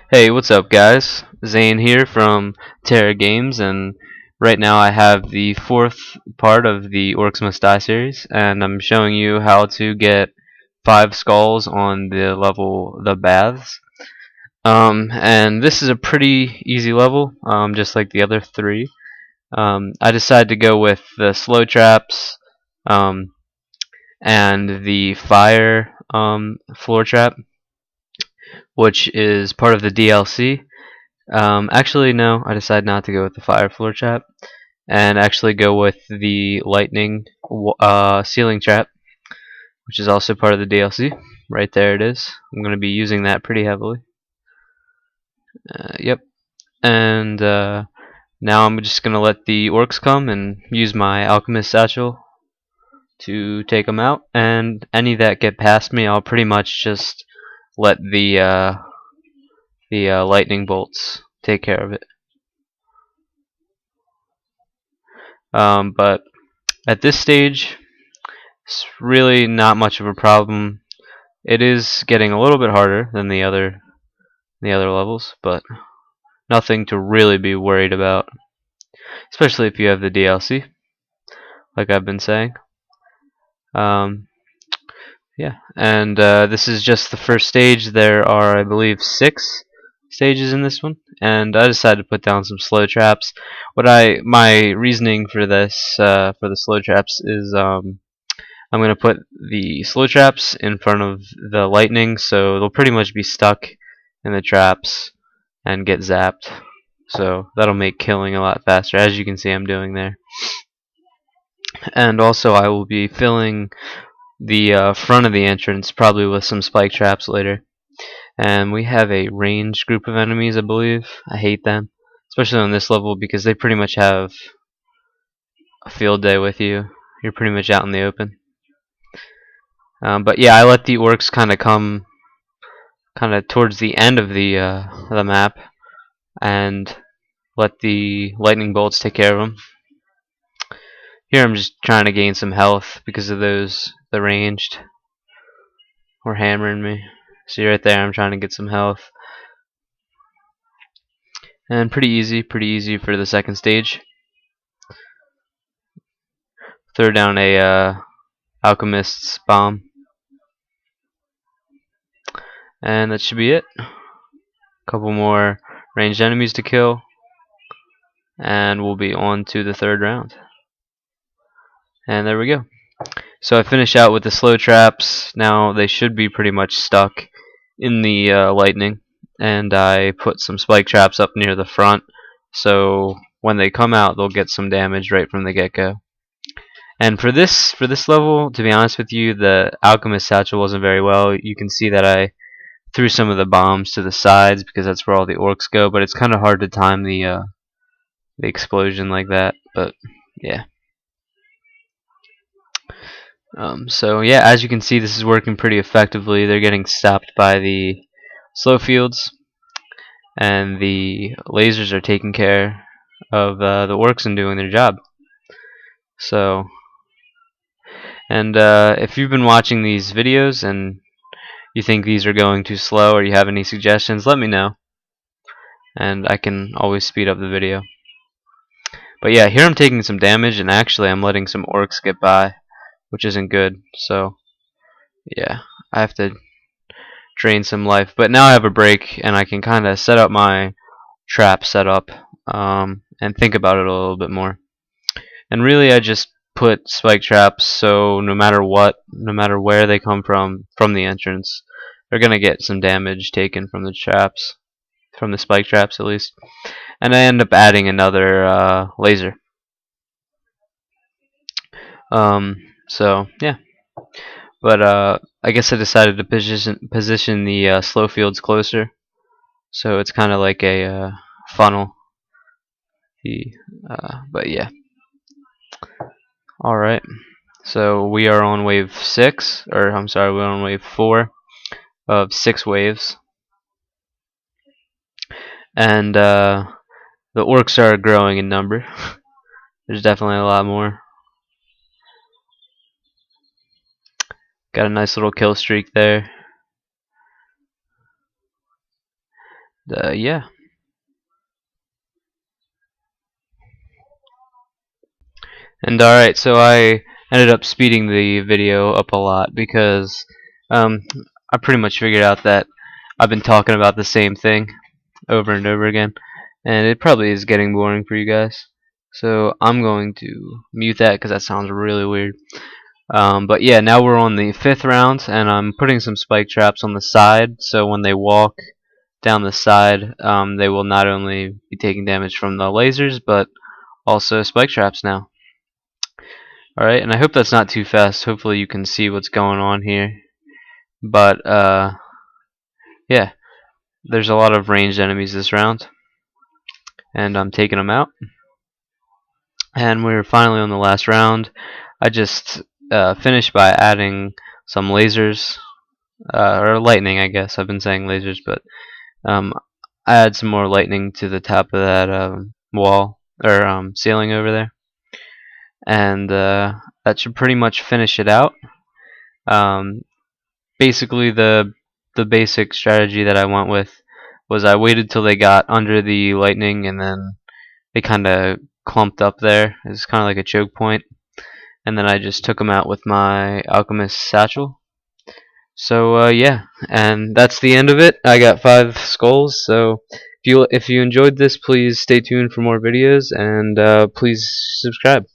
Hey, what's up, guys? Zane here from Terra Games, and right now I have the fourth part of the Orcs Must Die series, and I'm showing you how to get 5 skulls on the level The Baths. And this is a pretty easy level, just like the other three. I decided to go with the slow traps, um, and the fire floor trap, which is part of the DLC. Actually, no, I decided not to go with the fire floor trap and actually go with the lightning ceiling trap, which is also part of the DLC. Right there it is. I'm going to be using that pretty heavily. Yep. And now I'm just going to let the orcs come and use my alchemist satchel to take them out. And any that get past me, I'll pretty much just let the lightning bolts take care of it. But at this stage, it's really not much of a problem. It is getting a little bit harder than the other levels, but nothing to really be worried about, especially if you have the DLC, like I've been saying. Um, yeah, and this is just the first stage. There are, I believe, 6 stages in this one, and I decided to put down some slow traps. My reasoning for this for the slow traps is I'm going to put the slow traps in front of the lightning, so they'll pretty much be stuck in the traps and get zapped. So that'll make killing a lot faster, as you can see I'm doing there. And also I will be filling the front of the entrance, probably with some spike traps later. And we have a ranged group of enemies, I believe. I hate them, especially on this level, because they pretty much have a field day with you. You're pretty much out in the open. But yeah, I let the orcs come kind of towards the end of the map and let the lightning bolts take care of them. Here I'm just trying to gain some health because of the ranged were hammering me. See right there, I'm trying to get some health. And pretty easy for the second stage. Throw down a alchemist's bomb. And that should be it. A couple more ranged enemies to kill. And we'll be on to the third round. And there we go. So I finish out with the slow traps. Now they should be pretty much stuck in the lightning. And I put some spike traps up near the front. So when they come out, they'll get some damage right from the get-go. And for this level, to be honest with you, the alchemist satchel wasn't very well. You can see that I threw some of the bombs to the sides because that's where all the orcs go. But it's kind of hard to time the explosion like that. But yeah. So yeah, as you can see, this is working pretty effectively. They're getting stopped by the slow fields, and the lasers are taking care of the orcs and doing their job. So, and if you've been watching these videos and you think these are going too slow or you have any suggestions, let me know, and I can always speed up the video. But yeah, here I'm taking some damage, and actually I'm letting some orcs get by, which isn't good. So yeah, I have to drain some life. But now I have a break, and I can kind of set up my trap setup and think about it a little bit more. And really, I just put spike traps so no matter what, no matter where they come from the entrance, they're gonna get some damage taken from the traps, from the spike traps at least. And I end up adding another laser. So yeah, but I guess I decided to position the slow fields closer, so it's kind of like a funnel. But yeah. All right. So we are on wave 6, or I'm sorry, we're on wave 4 of 6 waves, and the orcs are growing in number. There's definitely a lot more. Got a nice little kill streak there. Yeah. And alright, so I ended up speeding the video up a lot because um, I pretty much figured out that I've been talking about the same thing over and over again, and it probably is getting boring for you guys. So I'm going to mute that because that sounds really weird. But yeah, now we're on the 5th round, and I'm putting some spike traps on the side, so when they walk down the side, they will not only be taking damage from the lasers, but also spike traps now. Alright, and I hope that's not too fast. Hopefully you can see what's going on here. But, yeah, there's a lot of ranged enemies this round, and I'm taking them out. And we're finally on the last round. I just finished by adding some lasers, or lightning, I guess. I've been saying lasers, but I add some more lightning to the top of that wall, or ceiling over there. And that should pretty much finish it out. Basically, the basic strategy that I went with was I waited till they got under the lightning, and then they kind of clumped up there. It's kind of like a choke point, and then I just took them out with my alchemist satchel. So yeah, and that's the end of it. I got 5 skulls. So if you enjoyed this, please stay tuned for more videos, and please subscribe.